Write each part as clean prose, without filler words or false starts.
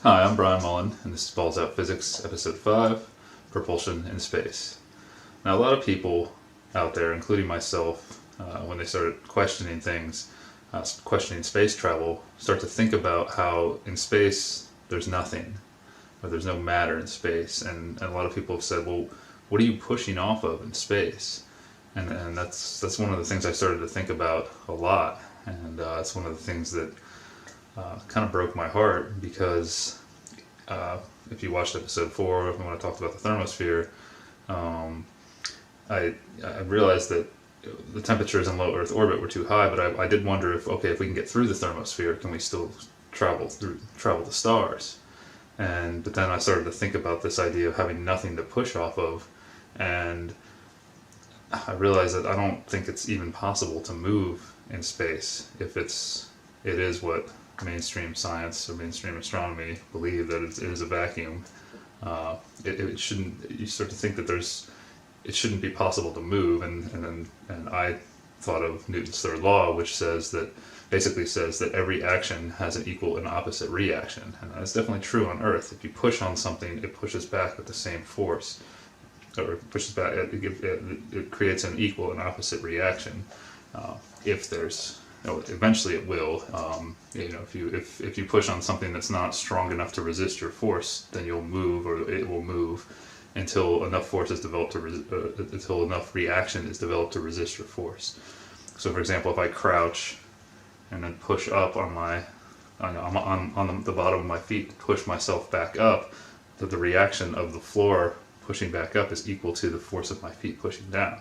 Hi, I'm Brian Mullin, and this is Balls Out Physics, Episode 5, Propulsion in Space. Now, a lot of people out there, including myself, when they started questioning things, questioning space travel, start to think about how in space there's nothing, or there's no matter in space. And a lot of people have said, well, what are you pushing off of in space? And that's one of the things I started to think about a lot, and it's one of the things that kind of broke my heart, because if you watched episode 4, when I talked about the thermosphere, I realized that the temperatures in low Earth orbit were too high, but I did wonder if we can get through the thermosphere, can we still travel the stars? But then I started to think about this idea of having nothing to push off of, and I realized that I don't think it's even possible to move in space if it is what mainstream science or mainstream astronomy believe, that it is a vacuum. It shouldn't. You start to think that it shouldn't be possible to move, and I thought of Newton's third law, which basically says that every action has an equal and opposite reaction, and that's definitely true on Earth. If you push on something, it pushes back with the same force, or it pushes back. It creates an equal and opposite reaction. If there's eventually it will. If you push on something that's not strong enough to resist your force, then you'll move, or it will move, until enough force is developed until enough reaction is developed to resist your force. So, for example, if I crouch and then push up on the bottom of my feet, push myself back up, that the reaction of the floor pushing back up is equal to the force of my feet pushing down.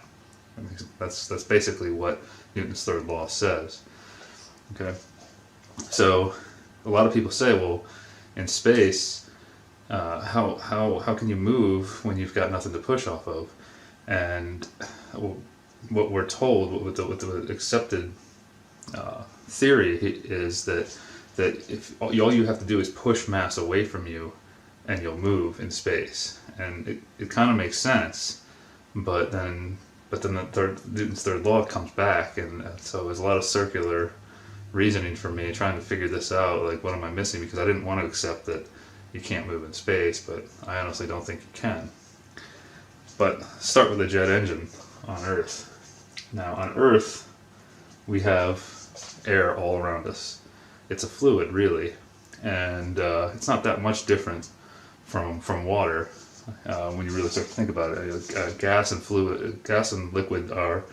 That's basically what Newton's third law says. Okay, so a lot of people say, well, in space, how can you move when you've got nothing to push off of? And what we're told, with the accepted theory, is that if all you have to do is push mass away from you, and you'll move in space. And it kind of makes sense, but then Newton's third law comes back, and so there's a lot of circular reasoning for me trying to figure this out. Like, what am I missing? Because I didn't want to accept that you can't move in space, but I honestly don't think you can. But start with a jet engine on Earth. Now, on Earth, we have air all around us. It's a fluid, really, and it's not that much different from water. When you really start to think about it, gas and liquid are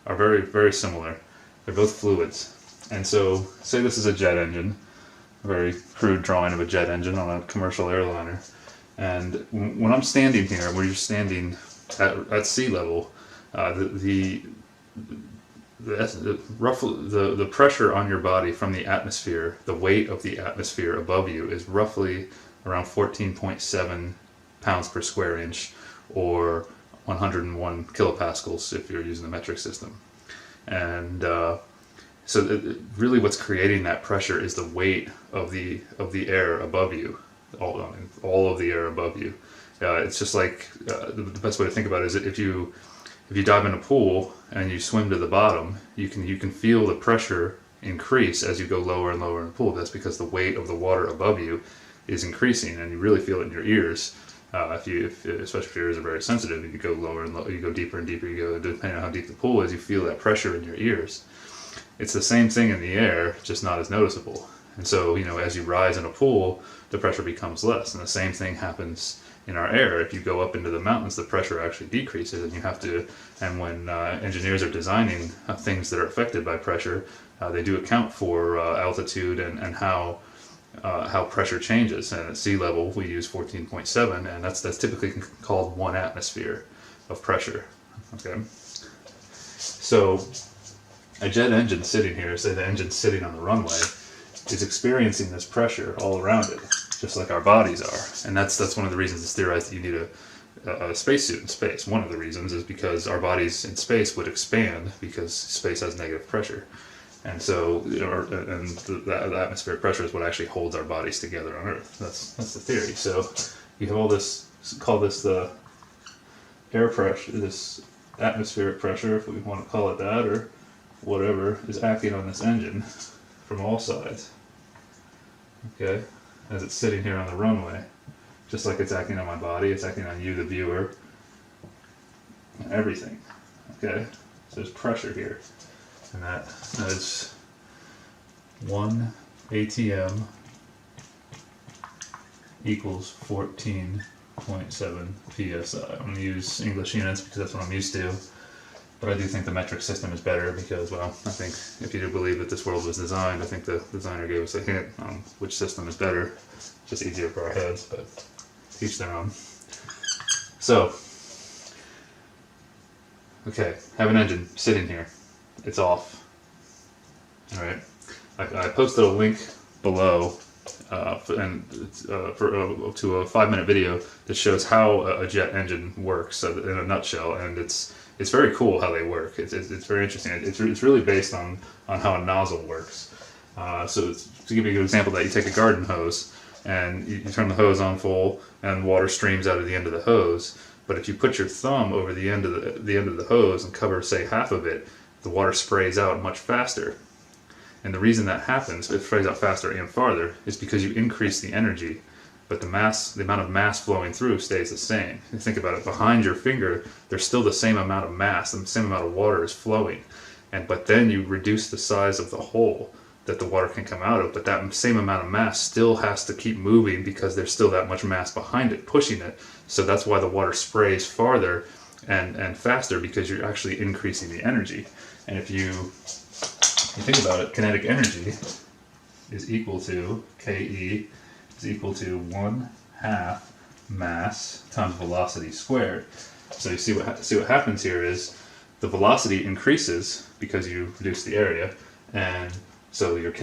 very, very similar. They're both fluids. And so, say this is a jet engine, a very crude drawing of a jet engine on a commercial airliner. And when I'm standing here, where you're standing at sea level, the pressure on your body from the atmosphere, the weight of the atmosphere above you, is roughly around 14.7 pounds per square inch, or 101 kilopascals if you're using the metric system. And so really what's creating that pressure is the weight of the air above you, all of the air above you. It's just like, the best way to think about it is, if you dive in a pool and you swim to the bottom, you can feel the pressure increase as you go lower and lower in the pool. That's because the weight of the water above you is increasing, and you really feel it in your ears. Especially if your ears are very sensitive, and you go lower and lower, you go deeper and deeper, depending on how deep the pool is, you feel that pressure in your ears. It's the same thing in the air, just not as noticeable. And so, as you rise in a pool, the pressure becomes less, and the same thing happens in our air. If you go up into the mountains, the pressure actually decreases, and when engineers are designing things that are affected by pressure, they do account for altitude and how pressure changes. And at sea level, we use 14.7, and that's typically called 1 atmosphere of pressure. Okay, so a jet engine sitting here, say the engine's sitting on the runway, is experiencing this pressure all around it, just like our bodies are. And that's one of the reasons it's theorized that you need a spacesuit in space. One of the reasons is because our bodies in space would expand, because space has negative pressure. And so, the atmospheric pressure is what actually holds our bodies together on Earth. That's the theory. So you have all this, call this the air pressure, this atmospheric pressure, if we want to call it that, or whatever, is acting on this engine from all sides. Okay, as it's sitting here on the runway. Just like it's acting on my body, it's acting on you, the viewer, and everything. Okay? So there's pressure here. And that is 1 ATM equals 14.7 PSI. I'm going to use English units because that's what I'm used to. But I do think the metric system is better because, well, I think if you do believe that this world was designed, I think the designer gave us a hint on which system is better. It's just easier for our heads, but each their own. So, okay, have an engine sitting here. It's off. Alright, I posted a link below to a 5-minute video that shows how a jet engine works in a nutshell, and it's very cool how they work. It's very interesting. It's really based on how a nozzle works. So to give you an example of that, you take a garden hose and you turn the hose on full, and water streams out of the end of the hose. But if you put your thumb over the end of the hose and cover, say, half of it, the water sprays out much faster. And the reason that happens, it sprays out faster and farther, is because you increase the energy, but the amount of mass flowing through stays the same. You think about it, behind your finger, there's still the same amount of mass, and the same amount of water is flowing. But then you reduce the size of the hole that the water can come out of, but that same amount of mass still has to keep moving because there's still that much mass behind it, pushing it. So that's why the water sprays farther and faster, because you're actually increasing the energy. And if you think about it, kinetic energy is equal to, KE is equal to 1/2 mass times velocity squared. So you see what happens here is the velocity increases because you reduce the area, and so your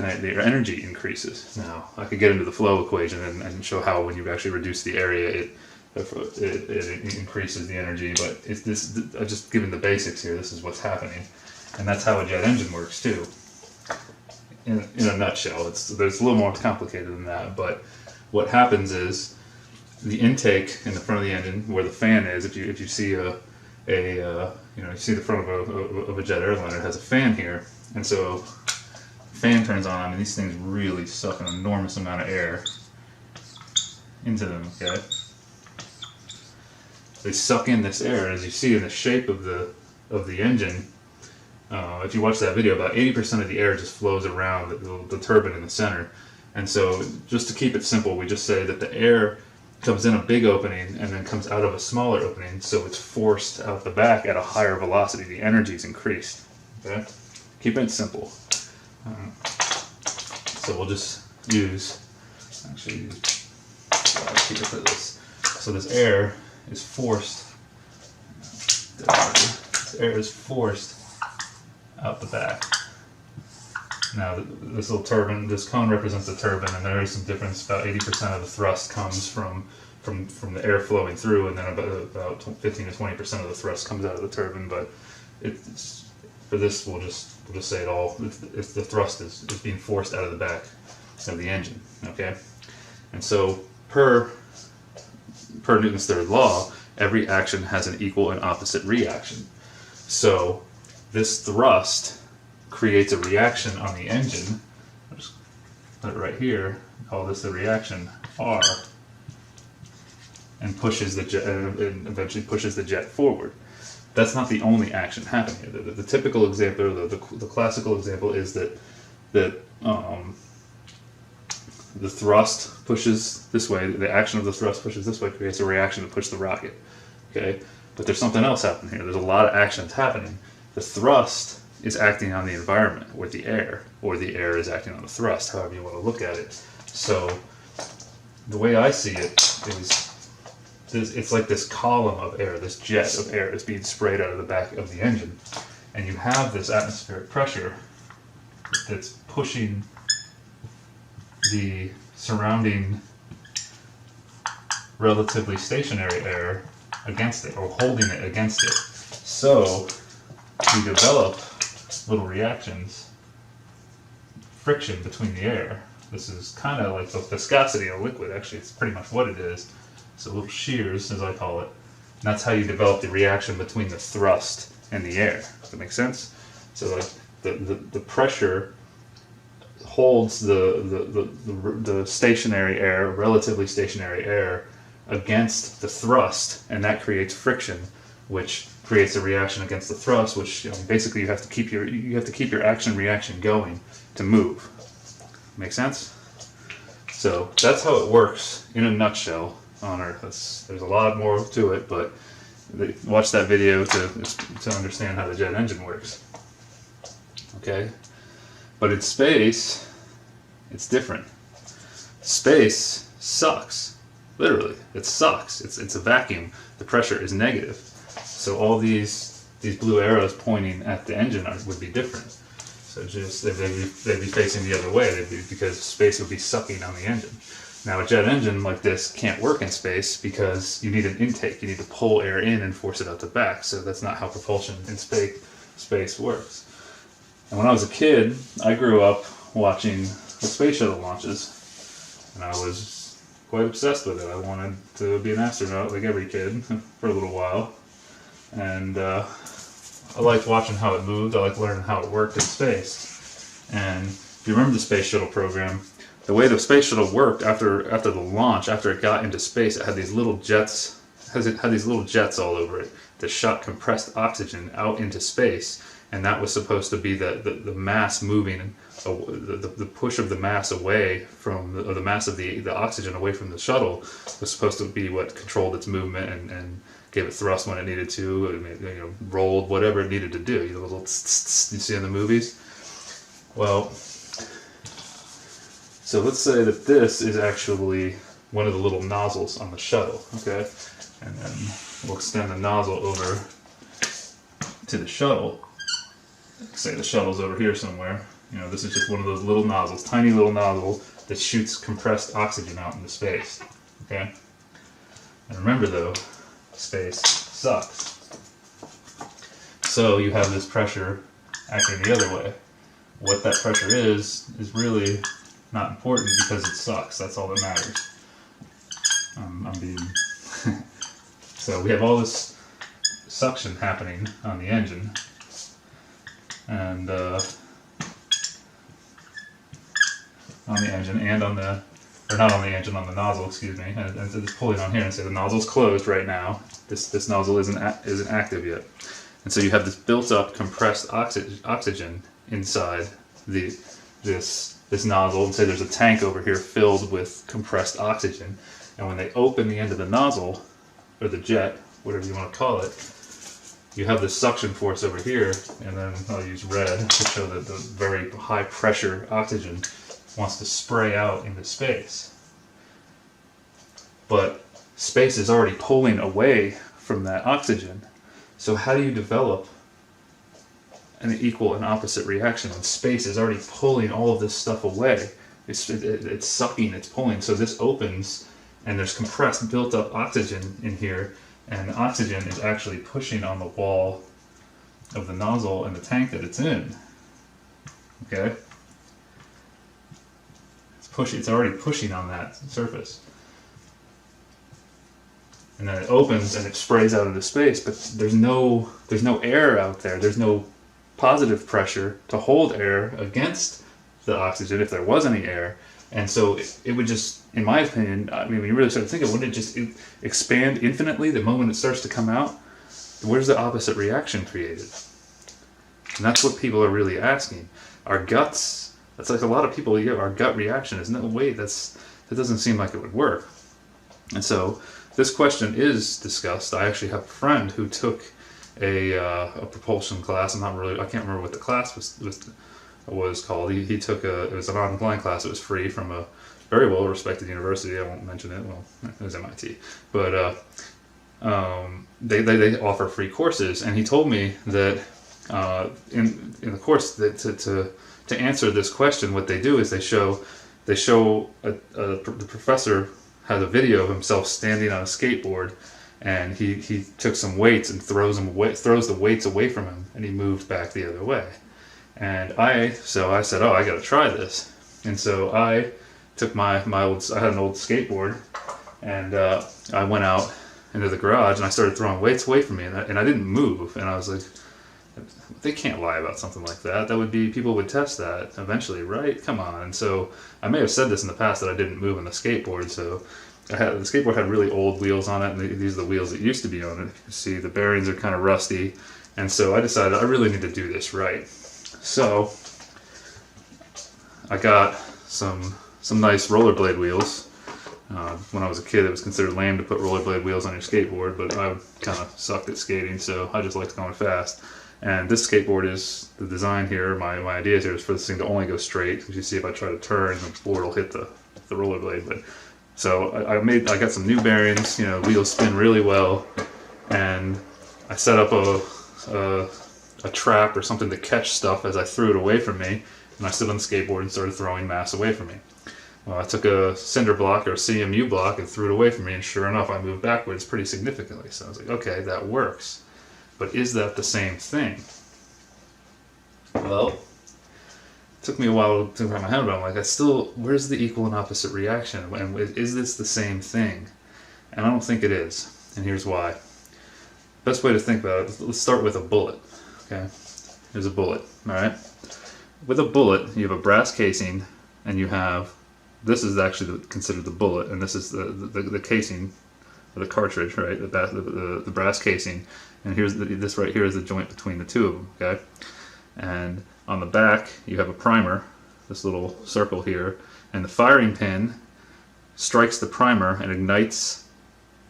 energy increases. Now, I could get into the flow equation and show how when you actually reduce the area, it increases the energy, but I'm just giving the basics here. This is what's happening. And that's how a jet engine works too. In a nutshell, there's a little more complicated than that, but what happens is the intake in the front of the engine, where the fan is, if you see you see the front of a jet airliner, it has a fan here, and so fan turns on, and these things really suck an enormous amount of air into them. Okay, they suck in this air, and as you see in the shape of the engine. If you watch that video, about 80% of the air just flows around the turbine in the center. And so, just to keep it simple, we just say that the air comes in a big opening and then comes out of a smaller opening, so it's forced out the back at a higher velocity. The energy is increased. Okay? Keep it simple. So we'll just use, keep for this. So this air is forced. This air is forced out the back. Now this little turbine, this cone represents the turbine, and there is some difference. About 80% of the thrust comes from the air flowing through, and then about 15 to 20% of the thrust comes out of the turbine. But for this, we'll just say it all. It's the thrust is being forced out of the back of the engine. Okay, and so per Newton's third law, every action has an equal and opposite reaction. So this thrust creates a reaction on the engine. I'll just put it right here. Call this the reaction R, and pushes the jet, and eventually pushes the jet forward. That's not the only action happening here. The typical example, the classical example, is that the thrust pushes this way. The action of the thrust pushes this way, creates a reaction to push the rocket. Okay, but there's something else happening here. There's a lot of actions happening. The thrust is acting on the environment or the air is acting on the thrust, however you want to look at it. So the way I see it is it's like this column of air, this jet of air is being sprayed out of the back of the engine, and you have this atmospheric pressure that's pushing the surrounding relatively stationary air against it, or holding it against it. So we develop little reactions, friction between the air. This is kind of like the viscosity of a liquid. Actually, it's pretty much what it is. So little shears, as I call it. And that's how you develop the reaction between the thrust and the air. Does that make sense? So like the pressure holds the stationary air, relatively stationary air, against the thrust, and that creates friction, which creates a reaction against the thrust, which basically you have to keep your action reaction going to move. Make sense? So that's how it works in a nutshell on Earth. There's a lot more to it, but watch that video to understand how the jet engine works. Okay? But in space, it's different. Space sucks. Literally, it sucks. It's a vacuum. The pressure is negative. So all these blue arrows pointing at the engine would be different. So just they'd be facing the other way, because space would be sucking on the engine. Now a jet engine like this can't work in space because you need an intake. You need to pull air in and force it out the back. So that's not how propulsion in space works. And when I was a kid, I grew up watching the space shuttle launches, and I was quite obsessed with it. I wanted to be an astronaut like every kid for a little while, and I liked watching how it moved. I liked learning how it worked in space. And if you remember the space shuttle program, the way the space shuttle worked after the launch, after it got into space, it had these little jets. It had these little jets all over it that shot compressed oxygen out into space, and that was supposed to be the mass moving, the push of the mass away from the mass of the oxygen away from the shuttle was supposed to be what controlled its movement and gave it thrust when it needed to, rolled, whatever it needed to do. You know, the little you see in the movies. Well, so let's say that this is actually one of the little nozzles on the shuttle, okay? And then we'll extend the nozzle over to the shuttle. Say the shuttle's over here somewhere. This is just one of those little nozzles, tiny little nozzle that shoots compressed oxygen out into space, okay? And remember though, space sucks. So you have this pressure acting the other way. What that pressure is really not important because it sucks. That's all that matters. I'm being... So we have all this suction happening on the engine, and on the engine and on the, or not on the engine, on the nozzle, excuse me, and it's pulling on here, and say the nozzle's closed right now. This nozzle isn't active yet, and so you have this built-up compressed oxygen inside this nozzle, and say there's a tank over here filled with compressed oxygen, and when they open the end of the nozzle, or the jet, whatever you want to call it, you have this suction force over here, and then I'll use red to show that the very high pressure oxygen wants to spray out into space. But space is already pulling away from that oxygen. So how do you develop an equal and opposite reaction when space is already pulling all of this stuff away? It's sucking, it's pulling. So this opens, and there's compressed, built-up oxygen in here, and the oxygen is actually pushing on the wall of the nozzle and the tank that it's in. Okay? It's already pushing on that surface. And then it opens and it sprays out into space, but there's no air out there. There's no positive pressure to hold air against the oxygen if there was any air. And so it would just, in my opinion, when you really start to think of it, wouldn't it just expand infinitely the moment it starts to come out? Where's the opposite reaction created? And that's what people are really asking. Our guts, that's like a lot of people, our gut reaction is, no, wait, that doesn't seem like it would work. And so this question is discussed. I actually have a friend who took a propulsion class. I can't remember what the class was called. He took it was an online class. It was free from a very well respected university. I won't mention it. Well, it was MIT, but they offer free courses, and he told me that in the course that to answer this question, what they do is they show the professor has a video of himself standing on a skateboard, and he took some weights and throws the weights away from him, and he moved back the other way. And I said, oh, I got to try this. And so I took I had an old skateboard, and I went out into the garage and I started throwing weights away from me, and I didn't move. And I was like, They can't lie about something like that. That would be, people would test that eventually, right? Come on. And so I may have said this in the past that I didn't move on the skateboard. So the skateboard had really old wheels on it, and these are the wheels that used to be on it. You can see the bearings are kind of rusty, and so I decided I really need to do this right. So I got some nice rollerblade wheels. When I was a kid, it was considered lame to put rollerblade wheels on your skateboard, but I kind of sucked at skating, so I just liked going fast. And this skateboard is the design here. My idea here is for this thing to only go straight. Because you see, if I try to turn, the board will hit the rollerblade. But so I got some new bearings. You know, wheels spin really well, and I set up a trap or something to catch stuff as I threw it away from me. And I stood on the skateboard and started throwing mass away from me. Well, I took a cinder block or a CMU block and threw it away from me, and sure enough, I moved backwards pretty significantly. So I was like, okay, that works. But is that the same thing? Well, it took me a while to wrap my head around. Like, where's the equal and opposite reaction? And is this the same thing? And I don't think it is. And here's why. Best way to think about it, let's start with a bullet. Okay, here's a bullet. All right. With a bullet, you have a brass casing, and you have, this is actually considered the bullet, and this is the casing, or the cartridge, right? The brass casing, and this right here is the joint between the two of them. Okay, and on the back you have a primer, this little circle here, and the firing pin strikes the primer and ignites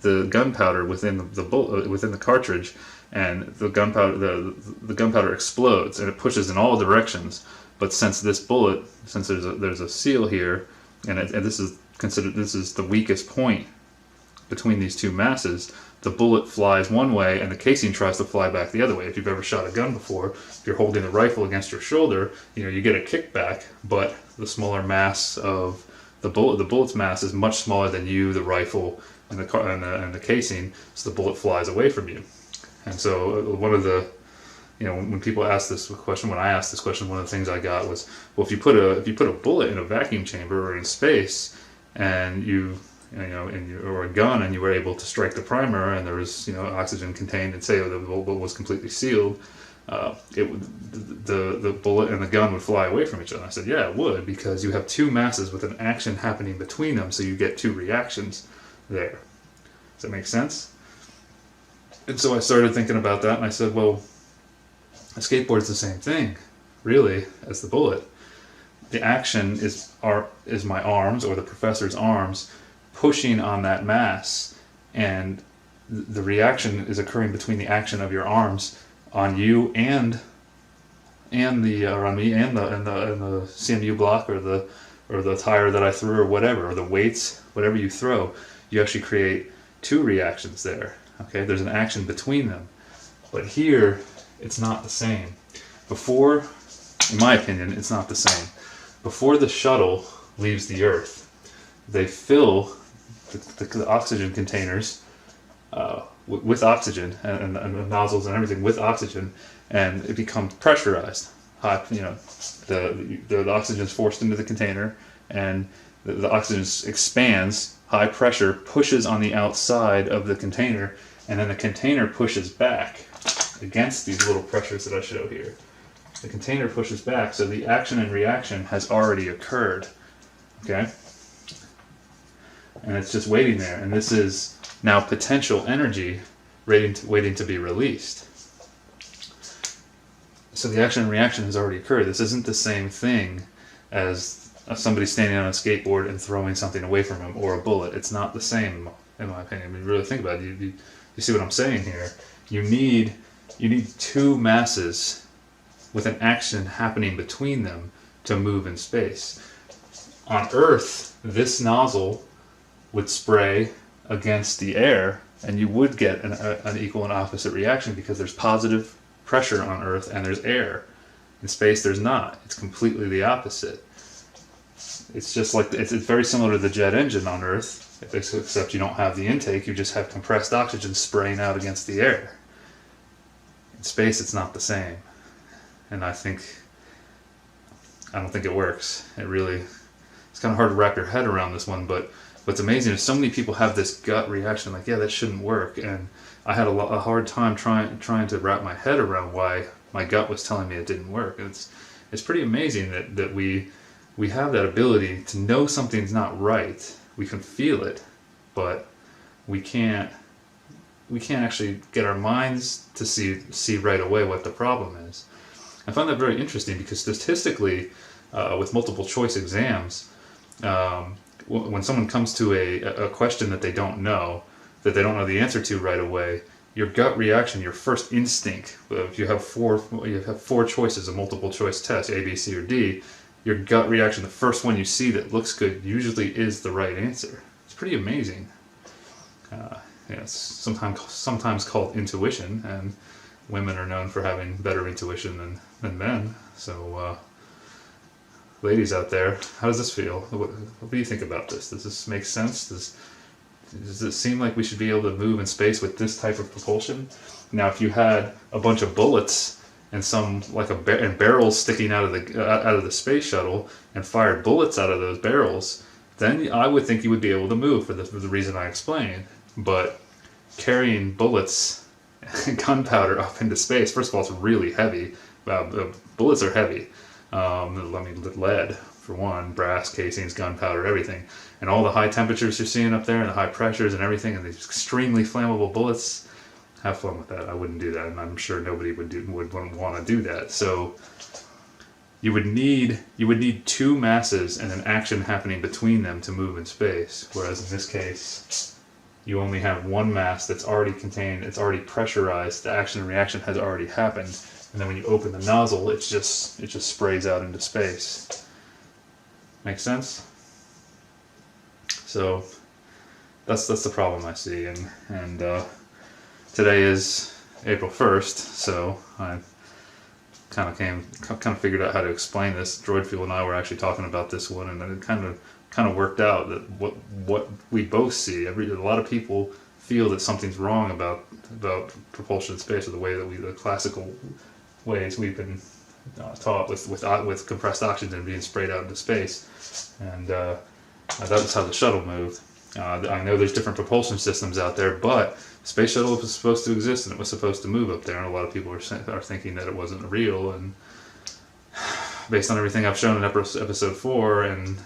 the gunpowder within the bullet, within the cartridge, and the gunpowder explodes and it pushes in all directions. But since this bullet, since there's a seal here, and this is the weakest point between these two masses, the bullet flies one way and the casing tries to fly back the other way. If you've ever shot a gun before, if you're holding the rifle against your shoulder, you get a kickback, but the smaller mass of the bullet's mass is much smaller than you, the rifle, and the casing, so the bullet flies away from you. And so one of the, when people ask this question, when I asked this question, one of the things I got was, well, if you put a bullet in a vacuum chamber or in space, and or a gun, and you were able to strike the primer, and there was oxygen contained, and say the bullet was completely sealed, the bullet and the gun would fly away from each other. And I said, yeah, it would, because you have two masses with an action happening between them, so you get two reactions there. Does that make sense? And so I started thinking about that, and I said, well, a skateboard's the same thing, really, as the bullet. The action is my arms, or the professor's arms, pushing on that mass, and the reaction is occurring between the action of your arms on you and on me and the CMU block or the tire that I threw or whatever, or the weights, whatever you throw. You actually create two reactions there. Okay, there's an action between them, but here it's not the same. Before, in my opinion, it's not the same. Before the shuttle leaves the Earth, they fill the oxygen containers with oxygen, and the nozzles and everything with oxygen, and it becomes pressurized. The oxygen is forced into the container, and the oxygen expands. High pressure pushes on the outside of the container, and then the container pushes back against these little pressures that I show here. The container pushes back, so the action and reaction has already occurred. Okay? And it's just waiting there, and this is now potential energy waiting to be released. So the action and reaction has already occurred. This isn't the same thing as somebody standing on a skateboard and throwing something away from him, or a bullet. It's not the same, in my opinion. I mean, really think about it. You see what I'm saying here? You need two masses with an action happening between them to move in space. On Earth, this nozzle would spray against the air, and you would get an equal and opposite reaction, because there's positive pressure on Earth and there's air. In space, there's not. It's completely the opposite. It's just like, it's very similar to the jet engine on Earth, except you don't have the intake, you just have compressed oxygen spraying out against the air. In space, it's not the same. And I don't think it works. It's kind of hard to wrap your head around this one, but what's amazing is so many people have this gut reaction, like, yeah, that shouldn't work. And I had a hard time trying to wrap my head around why my gut was telling me it didn't work. And it's pretty amazing that we have that ability to know something's not right. We can feel it, but we can't actually get our minds to see right away what the problem is. I find that very interesting because statistically, with multiple choice exams, when someone comes to a question that they don't know the answer to right away, your gut reaction, your first instinct, if you have four choices, a multiple choice test, A, B, C, or D, your gut reaction, the first one you see that looks good, usually is the right answer. It's pretty amazing. It's sometimes called intuition, and women are known for having better intuition than men. So, ladies out there, how does this feel? What do you think about this? Does this make sense? Does it seem like we should be able to move in space with this type of propulsion? Now, if you had a bunch of bullets and and barrels sticking out of the space shuttle and fired bullets out of those barrels, then I would think you would be able to move for the reason I explained. But carrying bullets and gunpowder up into space, first of all, it's really heavy. Bullets are heavy. Lead, for one, brass casings, gunpowder, everything. And all the high temperatures you're seeing up there and the high pressures and everything and these extremely flammable bullets, have fun with that. I wouldn't do that, and I'm sure nobody would want to do that. So you would need two masses and an action happening between them to move in space. Whereas in this case, you only have one mass that's already contained, it's already pressurized, the action and reaction has already happened, and then when you open the nozzle, it just sprays out into space. Make sense? So that's the problem I see, and today is April 1st, so I kind of figured out how to explain this. Droidfuel and I were actually talking about this one, and it kind of worked out that what we both see. A lot of people feel that something's wrong about propulsion in space, or the classical ways we've been taught with compressed oxygen being sprayed out into space, and that was how the shuttle moved. I know there's different propulsion systems out there, but the space shuttle was supposed to exist and it was supposed to move up there, and a lot of people are thinking that it wasn't real. And based on everything I've shown in episode 4 and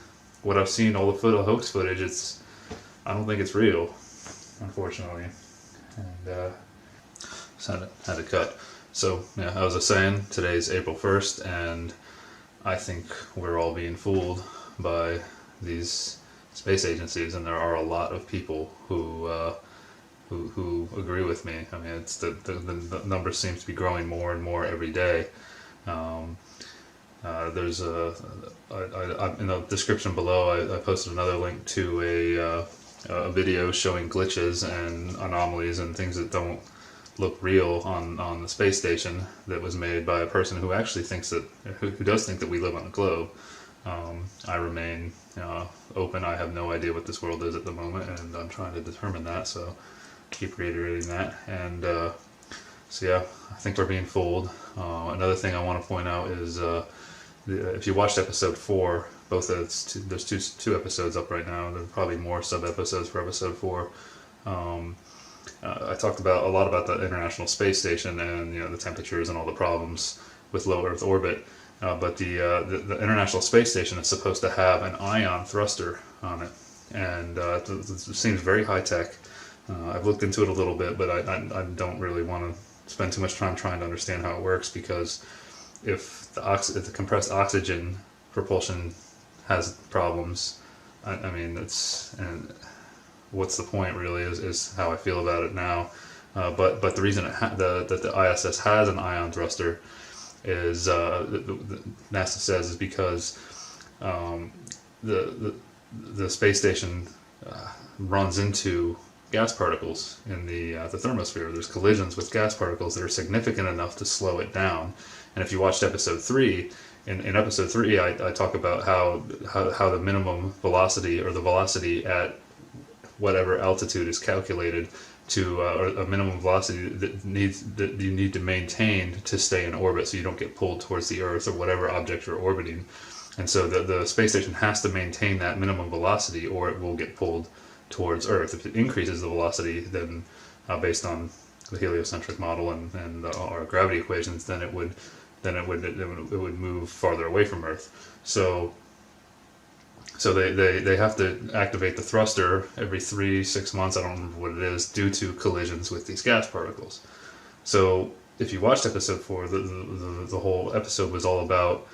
what I've seen, all the hoax footage, I don't think it's real, unfortunately. And just had to cut. So yeah, as I was saying, today's April 1st, and I think we're all being fooled by these space agencies, and there are a lot of people who agree with me. I mean, it's the number seems to be growing more and more every day. There's in the description below, I posted another link to a video showing glitches and anomalies and things that don't look real on the space station, that was made by a person who actually who does think that we live on a globe. I remain open. I have no idea what this world is at the moment, and I'm trying to determine that, so keep reiterating that. And so yeah, I think we're being fooled. Another thing I want to point out is if you watched episode 4, there's two episodes up right now. There's probably more sub-episodes for episode 4. I talked a lot about the International Space Station and the temperatures and all the problems with low Earth orbit. But the International Space Station is supposed to have an ion thruster on it, and it seems very high tech. I've looked into it a little bit, but I don't really want to spend too much time trying to understand how it works, because if the compressed oxygen propulsion has problems, I mean, and what's the point really is how I feel about it now. But the reason that the ISS has an ion thruster is NASA says is because the space station runs into gas particles in the thermosphere. There's collisions with gas particles that are significant enough to slow it down. And if you watched episode 3, in episode 3, I talk about how the minimum velocity, or the velocity at whatever altitude is calculated to, or a minimum velocity that you need to maintain to stay in orbit, so you don't get pulled towards the Earth or whatever object you're orbiting. And so the space station has to maintain that minimum velocity, or it will get pulled towards Earth. If it increases the velocity, then based on the heliocentric model and our gravity equations, then it would move farther away from Earth. So they have to activate the thruster every 3-6 months, I don't remember what it is, due to collisions with these gas particles. So if you watched episode 4, the whole episode was all about,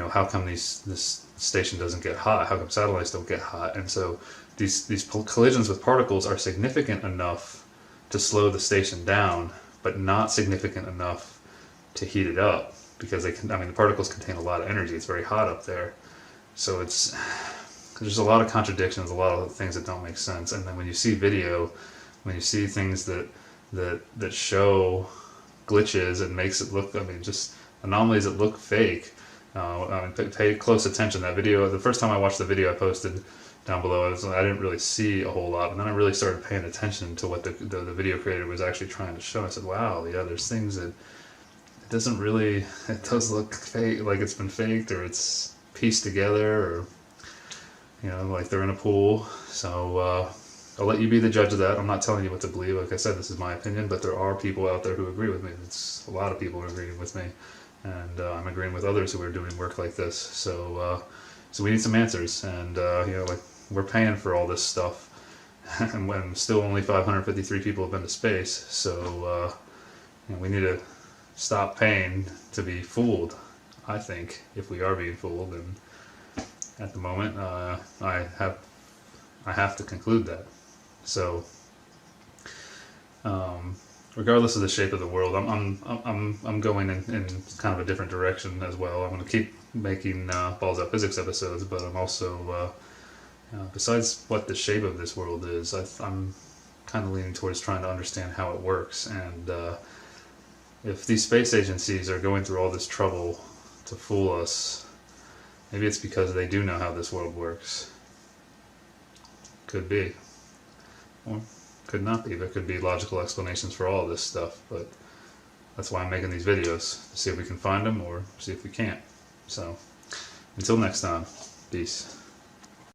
how come this station doesn't get hot? How come satellites don't get hot? And so these collisions with particles are significant enough to slow the station down, but not significant enough to heat it up, because the particles contain a lot of energy. It's very hot up there. So there's a lot of contradictions, a lot of things that don't make sense. And then when you see video, when you see things that show glitches and makes it look, just anomalies that look fake, pay close attention. That video, the first time I watched the video I posted down below, I didn't really see a whole lot, and then I really started paying attention to what the video creator was actually trying to show. I said, wow, yeah, there's things that it does look fake, like it's been faked, or it's pieced together, or like they're in a pool. So I'll let you be the judge of that. I'm not telling you what to believe. Like I said, this is my opinion, but there are people out there who agree with me. It's a lot of people are agreeing with me, and I'm agreeing with others who are doing work like this. So we need some answers, and like, we're paying for all this stuff, and when still only 553 people have been to space. So we need to stop paying to be fooled. I think if we are being fooled, and at the moment, I have to conclude that. So, regardless of the shape of the world, I'm going in kind of a different direction as well. I'm going to keep making Balls Out Physics episodes, but I'm also, besides what the shape of this world is, I'm kind of leaning towards trying to understand how it works. And if these space agencies are going through all this trouble to fool us, maybe it's because they do know how this world works. Could be. Or could not be. There could be logical explanations for all this stuff, but that's why I'm making these videos, to see if we can find them or see if we can't. So, until next time, peace.